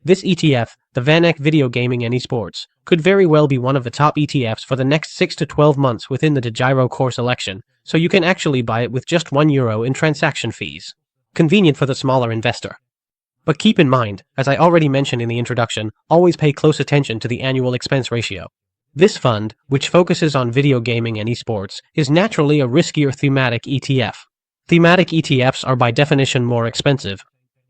This ETF, the VanEck Video Gaming and eSports, could very well be one of the top ETFs for the next 6 to 12 months within the DEGIRO Core Selection, so you can actually buy it with just €1 in transaction fees. Convenient for the smaller investor. But keep in mind, as I already mentioned in the introduction, always pay close attention to the annual expense ratio. This fund, which focuses on video gaming and esports, is naturally a riskier thematic ETF. Thematic ETFs are by definition more expensive.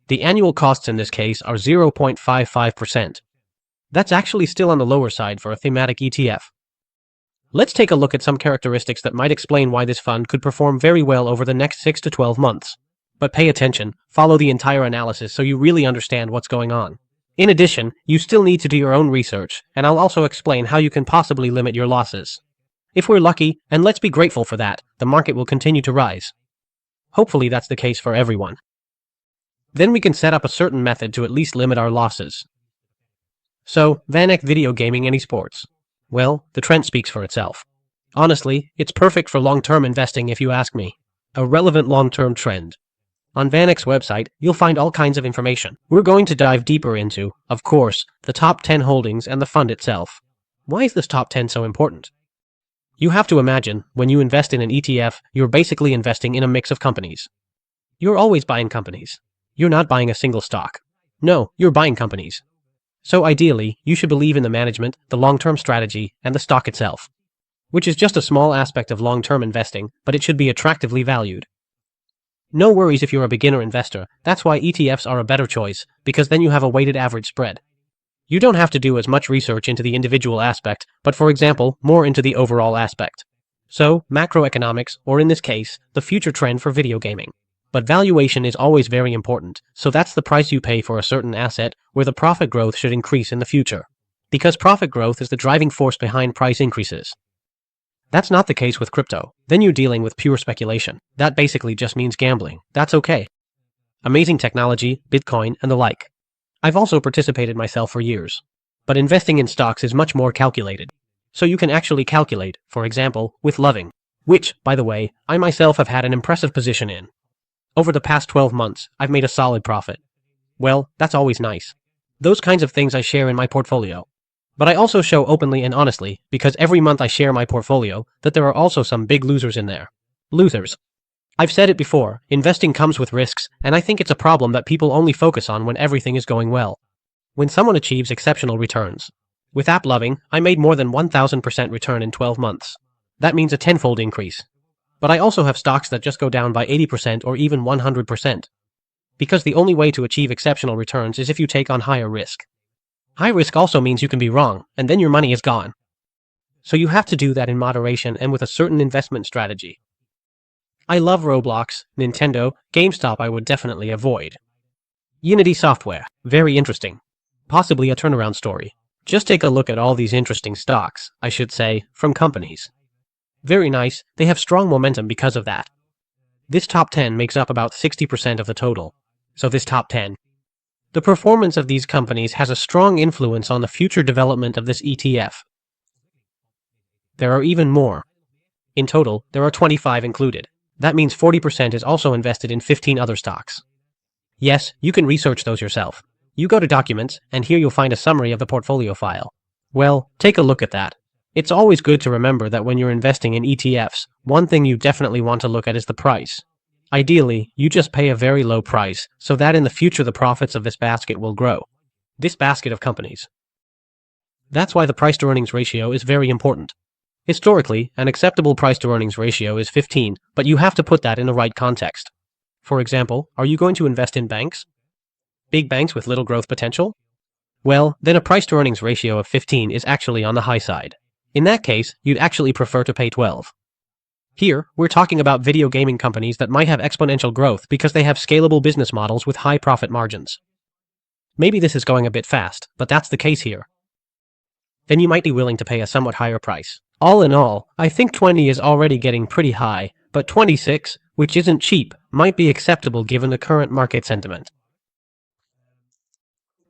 The annual costs in this case are 0.55%. That's actually still on the lower side for a thematic ETF. Let's take a look at some characteristics that might explain why this fund could perform very well over the next 6 to 12 months. But pay attention, follow the entire analysis so you really understand what's going on. In addition, you still need to do your own research, and I'll also explain how you can possibly limit your losses. If we're lucky, and let's be grateful for that, the market will continue to rise. Hopefully that's the case for everyone. Then we can set up a certain method to at least limit our losses. So, VanEck Video Gaming and eSports. Well, the trend speaks for itself. Honestly, it's perfect for long-term investing if you ask me. A relevant long-term trend. On VanEck's website, you'll find all kinds of information. We're going to dive deeper into, of course, the top 10 holdings and the fund itself. Why is this top 10 so important? You have to imagine, when you invest in an ETF, you're basically investing in a mix of companies. You're always buying companies. You're not buying a single stock. No, you're buying companies. So ideally, you should believe in the management, the long-term strategy, and the stock itself. Which is just a small aspect of long-term investing, but it should be attractively valued. No worries if you're a beginner investor, that's why ETFs are a better choice, because then you have a weighted average spread. You don't have to do as much research into the individual aspect, but for example, more into the overall aspect. So, macroeconomics, or in this case, the future trend for video gaming. But valuation is always very important, so that's the price you pay for a certain asset where the profit growth should increase in the future. Because profit growth is the driving force behind price increases. That's not the case with crypto. Then you're dealing with pure speculation. That basically just means gambling. That's okay. Amazing technology, Bitcoin, and the like. I've also participated myself for years. But investing in stocks is much more calculated. So you can actually calculate, for example, with Loving, which, by the way, I myself have had an impressive position in. Over the past 12 months, I've made a solid profit. Well, that's always nice. Those kinds of things I share in my portfolio. But I also show openly and honestly, because every month I share my portfolio, that there are also some big losers in there. Losers. I've said it before, investing comes with risks, and I think it's a problem that people only focus on when everything is going well. When someone achieves exceptional returns. With AppLovin, I made more than 1,000% return in 12 months. That means a tenfold increase. But I also have stocks that just go down by 80% or even 100%. Because the only way to achieve exceptional returns is if you take on higher risk. High risk also means you can be wrong, and then your money is gone. So you have to do that in moderation and with a certain investment strategy. I love Roblox, Nintendo, GameStop I would definitely avoid. Unity Software, very interesting. Possibly a turnaround story. Just take a look at all these interesting stocks, I should say, from companies. Very nice, they have strong momentum because of that. This top 10 makes up about 60% of the total. So this top 10. The performance of these companies has a strong influence on the future development of this ETF. There are even more. In total, there are 25 included. That means 40% is also invested in 15 other stocks. Yes, you can research those yourself. You go to Documents, and here you'll find a summary of the portfolio file. Well, take a look at that. It's always good to remember that when you're investing in ETFs, one thing you definitely want to look at is the price. Ideally, you just pay a very low price, so that in the future the profits of this basket will grow. This basket of companies. That's why the price-to-earnings ratio is very important. Historically, an acceptable price-to-earnings ratio is 15, but you have to put that in the right context. For example, are you going to invest in banks? Big banks with little growth potential? Well, then a price-to-earnings ratio of 15 is actually on the high side. In that case, you'd actually prefer to pay 12. Here, we're talking about video gaming companies that might have exponential growth because they have scalable business models with high profit margins. Maybe this is going a bit fast, but that's the case here. Then you might be willing to pay a somewhat higher price. All in all, I think 20 is already getting pretty high, but 26, which isn't cheap, might be acceptable given the current market sentiment.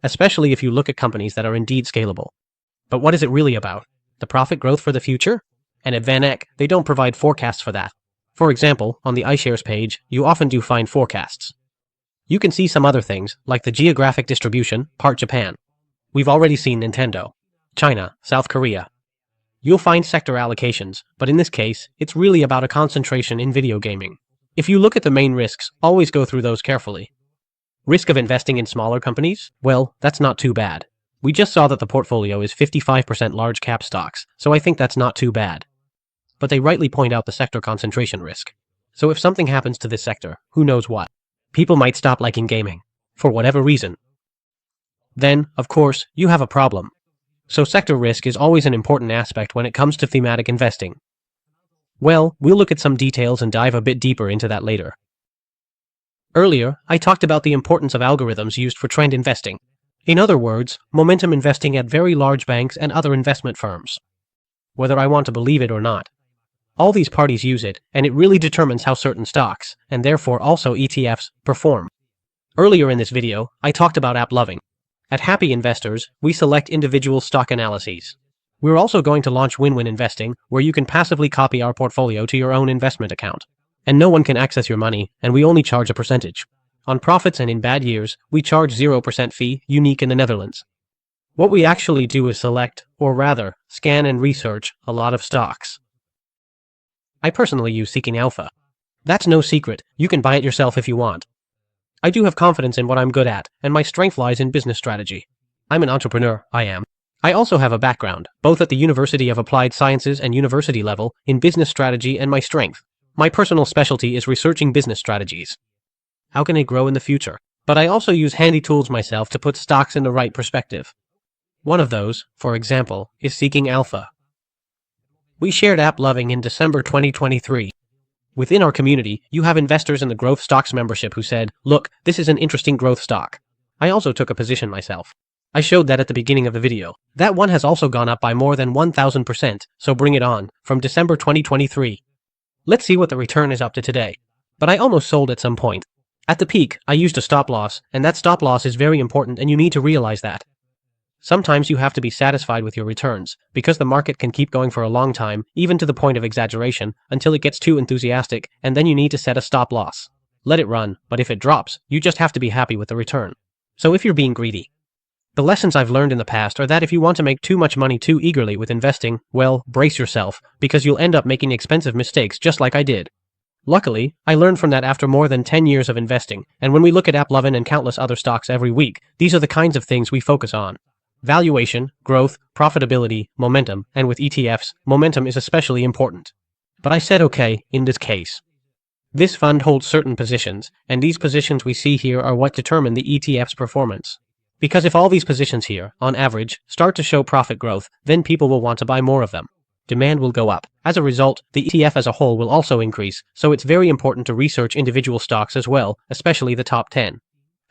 Especially if you look at companies that are indeed scalable. But what is it really about? The profit growth for the future? And at VanEck, they don't provide forecasts for that. For example, on the iShares page, you often do find forecasts. You can see some other things, like the geographic distribution, part Japan. We've already seen Nintendo, China, South Korea. You'll find sector allocations, but in this case, it's really about a concentration in video gaming. If you look at the main risks, always go through those carefully. Risk of investing in smaller companies? Well, that's not too bad. We just saw that the portfolio is 55% large cap stocks, so I think that's not too bad. But they rightly point out the sector concentration risk. So if something happens to this sector, who knows what? People might stop liking gaming, for whatever reason. Then, of course, you have a problem. So sector risk is always an important aspect when it comes to thematic investing. Well, we'll look at some details and dive a bit deeper into that later. Earlier, I talked about the importance of algorithms used for trend investing. In other words, momentum investing at very large banks and other investment firms. Whether I want to believe it or not. All these parties use it, and it really determines how certain stocks, and therefore also ETFs, perform. Earlier in this video, I talked about AppLovin. At Happy Investors, we select individual stock analyses. We're also going to launch Win-Win Investing, where you can passively copy our portfolio to your own investment account. And no one can access your money, and we only charge a percentage. On profits and in bad years, we charge 0% fee, unique in the Netherlands. What we actually do is select, or rather, scan and research, a lot of stocks. I personally use Seeking Alpha. That's no secret, you can buy it yourself if you want. I do have confidence in what I'm good at, and my strength lies in business strategy. I'm an entrepreneur, I am. I also have a background, both at the University of Applied Sciences and university level, in business strategy, and my strength. My personal specialty is researching business strategies. How can it grow in the future? But I also use handy tools myself to put stocks in the right perspective. One of those, for example, is Seeking Alpha. We shared AppLovin in December 2023. Within our community, you have investors in the Growth Stocks membership who said, look, this is an interesting growth stock. I also took a position myself. I showed that at the beginning of the video. That one has also gone up by more than 1000%, so bring it on, from December 2023. Let's see what the return is up to today. But I almost sold at some point. At the peak, I used a stop loss, and that stop loss is very important and you need to realize that. Sometimes you have to be satisfied with your returns, because the market can keep going for a long time, even to the point of exaggeration, until it gets too enthusiastic, and then you need to set a stop loss. Let it run, but if it drops, you just have to be happy with the return. So if you're being greedy. The lessons I've learned in the past are that if you want to make too much money too eagerly with investing, well, brace yourself, because you'll end up making expensive mistakes just like I did. Luckily, I learned from that after more than 10 years of investing, and when we look at AppLovin and countless other stocks every week, these are the kinds of things we focus on. Valuation, growth, profitability, momentum, and with ETFs, momentum is especially important. But I said okay, in this case. This fund holds certain positions, and these positions we see here are what determine the ETF's performance. Because if all these positions here, on average, start to show profit growth, then people will want to buy more of them. Demand will go up. As a result, the ETF as a whole will also increase, so it's very important to research individual stocks as well, especially the top 10.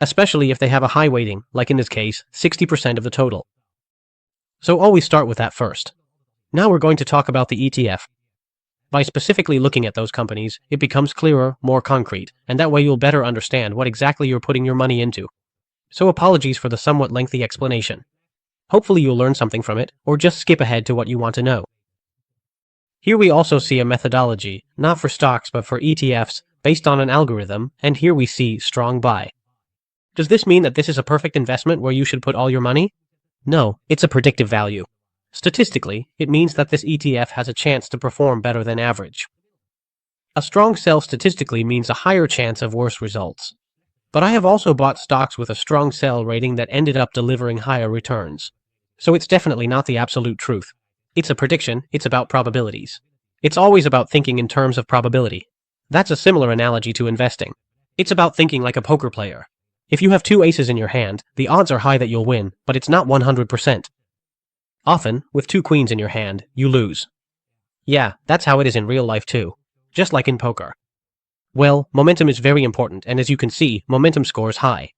Especially if they have a high weighting, like in this case, 60% of the total. So always start with that first. Now we're going to talk about the ETF. By specifically looking at those companies, it becomes clearer, more concrete, and that way you'll better understand what exactly you're putting your money into. So apologies for the somewhat lengthy explanation. Hopefully you'll learn something from it, or just skip ahead to what you want to know. Here we also see a methodology, not for stocks but for ETFs, based on an algorithm, and here we see strong buy. Does this mean that this is a perfect investment where you should put all your money? No, it's a predictive value. Statistically, it means that this ETF has a chance to perform better than average. A strong sell statistically means a higher chance of worse results. But I have also bought stocks with a strong sell rating that ended up delivering higher returns. So it's definitely not the absolute truth. It's a prediction, it's about probabilities. It's always about thinking in terms of probability. That's a similar analogy to investing. It's about thinking like a poker player. If you have 2 aces in your hand, the odds are high that you'll win, but it's not 100%. Often, with 2 queens in your hand, you lose. Yeah, that's how it is in real life too. Just like in poker. Well, momentum is very important, and as you can see, momentum scores high.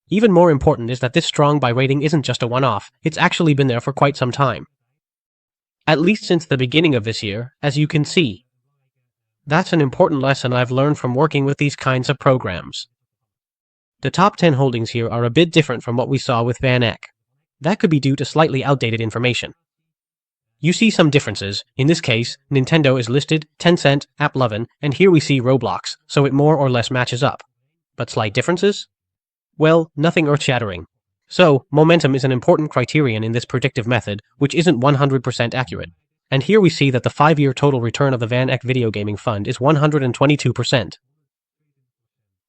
Even more important is that this strong buy rating isn't just a one-off, it's actually been there for quite some time. At least since the beginning of this year, as you can see. That's an important lesson I've learned from working with these kinds of programs. The top 10 holdings here are a bit different from what we saw with VanEck. That could be due to slightly outdated information. You see some differences. In this case, Nintendo is listed, Tencent, AppLovin, and here we see Roblox, so it more or less matches up. But slight differences? Well, nothing earth-shattering. So, momentum is an important criterion in this predictive method, which isn't 100% accurate. And here we see that the 5-year total return of the VanEck Video Gaming Fund is 122%.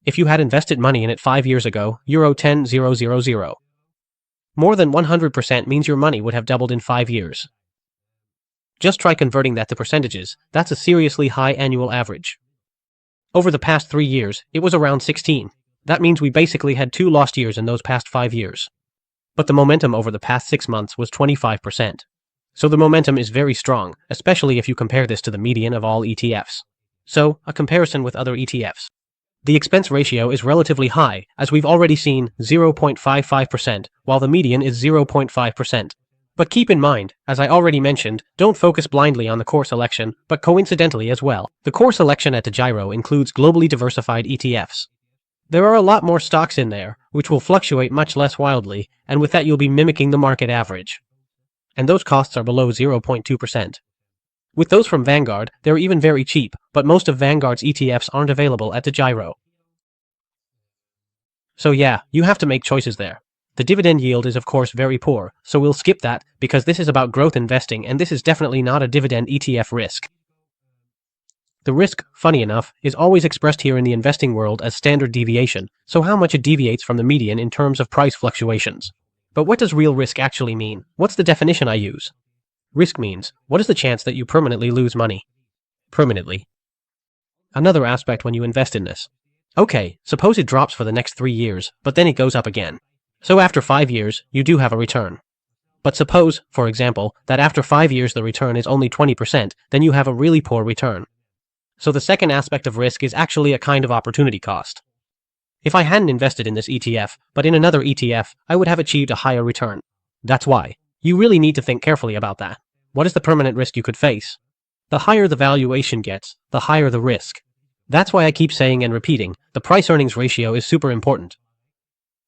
If you had invested money in it 5 years ago, Euro 10,000. More than 100% means your money would have doubled in 5 years. Just try converting that to percentages. That's a seriously high annual average. Over the past 3 years, it was around 16. That means we basically had 2 lost years in those past 5 years. But the momentum over the past 6 months was 25%. So the momentum is very strong, especially if you compare this to the median of all ETFs. So, a comparison with other ETFs. The expense ratio is relatively high, as we've already seen 0.55%, while the median is 0.5%. But keep in mind, as I already mentioned, don't focus blindly on the core selection, but coincidentally as well. The core selection at DEGIRO includes globally diversified ETFs. There are a lot more stocks in there, which will fluctuate much less wildly, and with that you'll be mimicking the market average. And those costs are below 0.2%. With those from Vanguard, they're even very cheap, but most of Vanguard's ETFs aren't available at DEGIRO. So yeah, you have to make choices there. The dividend yield is of course very poor, so we'll skip that, because this is about growth investing and this is definitely not a dividend ETF risk. The risk, funny enough, is always expressed here in the investing world as standard deviation, so how much it deviates from the median in terms of price fluctuations. But what does real risk actually mean? What's the definition I use? Risk means, what is the chance that you permanently lose money? Permanently. Another aspect when you invest in this. Okay, suppose it drops for the next 3 years, but then it goes up again. So after 5 years, you do have a return. But suppose, for example, that after 5 years the return is only 20%, then you have a really poor return. So the second aspect of risk is actually a kind of opportunity cost. If I hadn't invested in this ETF, but in another ETF, I would have achieved a higher return. That's why. You really need to think carefully about that. What is the permanent risk you could face? The higher the valuation gets, the higher the risk. That's why I keep saying and repeating, the price-earnings ratio is super important.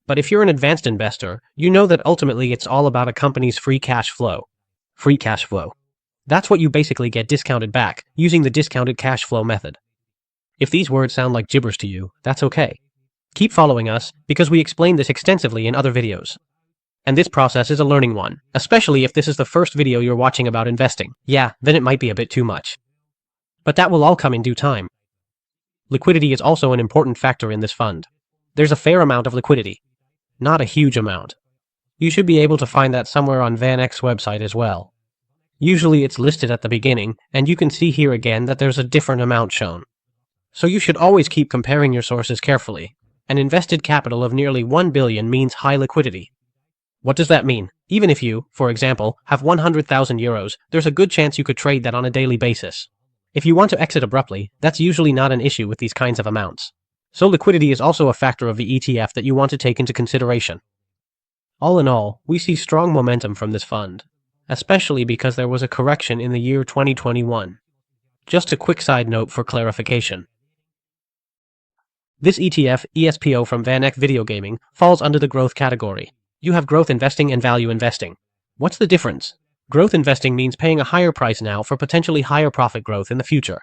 But if you're an advanced investor, you know that ultimately it's all about a company's free cash flow. Free cash flow. That's what you basically get discounted back, using the discounted cash flow method. If these words sound like gibberish to you, that's okay. Keep following us, because we explain this extensively in other videos. And this process is a learning one, especially if this is the first video you're watching about investing. Yeah, then it might be a bit too much. But that will all come in due time. Liquidity is also an important factor in this fund. There's a fair amount of liquidity. Not a huge amount. You should be able to find that somewhere on VanEck's website as well. Usually it's listed at the beginning, and you can see here again that there's a different amount shown. So you should always keep comparing your sources carefully. An invested capital of nearly 1 billion means high liquidity. What does that mean? Even if you, for example, have 100,000 euros, there's a good chance you could trade that on a daily basis. If you want to exit abruptly, that's usually not an issue with these kinds of amounts. So liquidity is also a factor of the ETF that you want to take into consideration. All in all, we see strong momentum from this fund, especially because there was a correction in the year 2021. Just a quick side note for clarification. This ETF, ESPO from VanEck Video Gaming, falls under the growth category. You have growth investing and value investing. What's the difference? Growth investing means paying a higher price now for potentially higher profit growth in the future.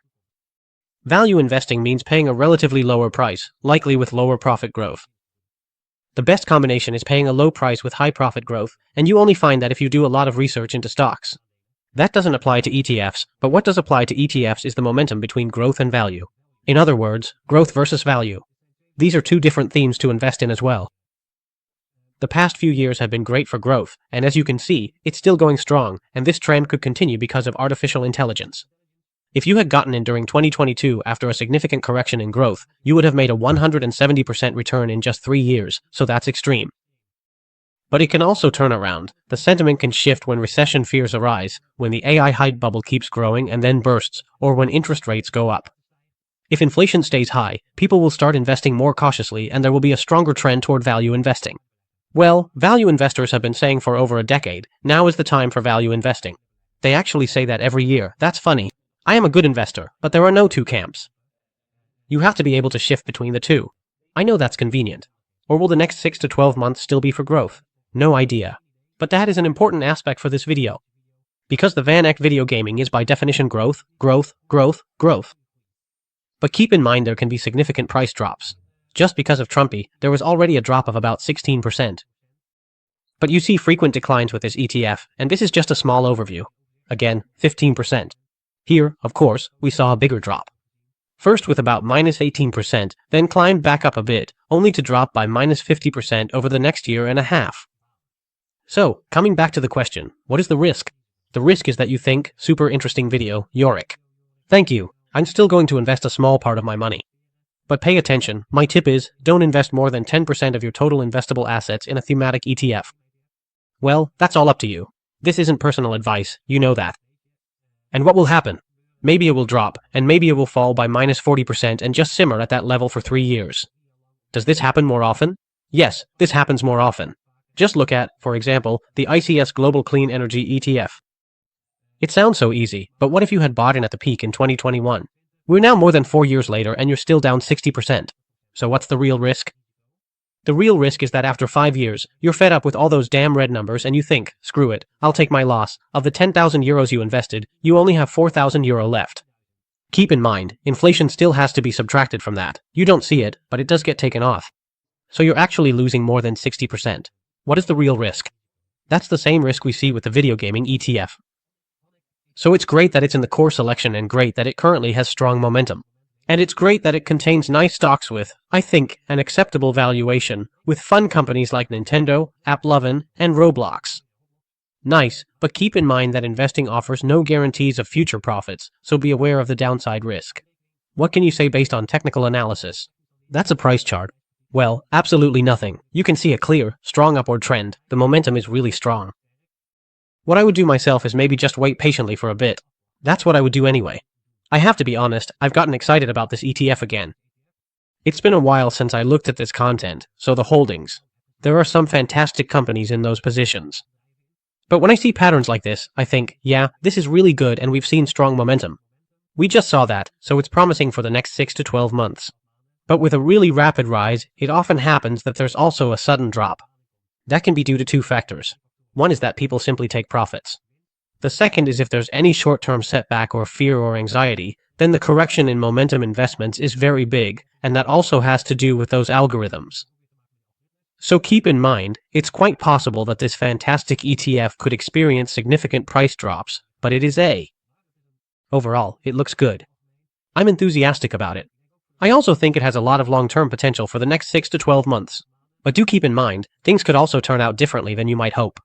Value investing means paying a relatively lower price, likely with lower profit growth. The best combination is paying a low price with high profit growth, and you only find that if you do a lot of research into stocks. That doesn't apply to ETFs, but what does apply to ETFs is the momentum between growth and value. In other words, growth versus value. These are two different themes to invest in as well. The past few years have been great for growth, and as you can see, it's still going strong, and this trend could continue because of artificial intelligence. If you had gotten in during 2022 after a significant correction in growth, you would have made a 170% return in just 3 years, so that's extreme. But it can also turn around. The sentiment can shift when recession fears arise, when the AI hype bubble keeps growing and then bursts, or when interest rates go up. If inflation stays high, people will start investing more cautiously and there will be a stronger trend toward value investing. Well, value investors have been saying for over a decade, now is the time for value investing. They actually say that every year. That's funny. I am a good investor, but there are no two camps. You have to be able to shift between the two. I know that's convenient. Or will the next 6 to 12 months still be for growth? No idea. But that is an important aspect for this video. Because the VanEck Video Gaming is by definition growth, growth, growth, growth. But keep in mind there can be significant price drops. Just because of Trumpy, there was already a drop of about 16%. But you see frequent declines with this ETF, and this is just a small overview. Again, 15%. Here, of course, we saw a bigger drop. First with about minus 18%, then climbed back up a bit, only to drop by minus 50% over the next year and a half. So, coming back to the question, what is the risk? The risk is that you think, super interesting video, Jorik. Thank you, I'm still going to invest a small part of my money. But pay attention, my tip is, don't invest more than 10% of your total investable assets in a thematic ETF. Well, that's all up to you. This isn't personal advice, you know that. And what will happen? Maybe it will drop, and maybe it will fall by minus 40% and just simmer at that level for 3 years. Does this happen more often? Yes, this happens more often. Just look at, for example, the ICS Global Clean Energy ETF. It sounds so easy, but what if you had bought in at the peak in 2021? We're now more than 4 years later and you're still down 60%. So what's the real risk? The real risk is that after 5 years, you're fed up with all those damn red numbers and you think, screw it, I'll take my loss. Of the 10,000 euros you invested, you only have 4,000 euro left. Keep in mind, inflation still has to be subtracted from that. You don't see it, but it does get taken off. So you're actually losing more than 60%. What is the real risk? That's the same risk we see with the video gaming ETF. So it's great that it's in the core selection and great that it currently has strong momentum. And it's great that it contains nice stocks with, I think, an acceptable valuation, with fun companies like Nintendo, AppLovin, and Roblox. Nice, but keep in mind that investing offers no guarantees of future profits, so be aware of the downside risk. What can you say based on technical analysis? That's a price chart. Well, absolutely nothing. You can see a clear, strong upward trend. The momentum is really strong. What I would do myself is maybe just wait patiently for a bit. That's what I would do anyway. I have to be honest, I've gotten excited about this ETF again. It's been a while since I looked at this content, so the holdings. There are some fantastic companies in those positions. But when I see patterns like this, I think, yeah, this is really good and we've seen strong momentum. We just saw that, so it's promising for the next 6 to 12 months. But with a really rapid rise, it often happens that there's also a sudden drop. That can be due to 2 factors. One is that people simply take profits. The second is if there's any short-term setback or fear or anxiety, then the correction in momentum investments is very big, and that also has to do with those algorithms. So keep in mind, it's quite possible that this fantastic ETF could experience significant price drops, but it is overall, it looks good. I'm enthusiastic about it. I also think it has a lot of long-term potential for the next 6 to 12 months. But do keep in mind, things could also turn out differently than you might hope.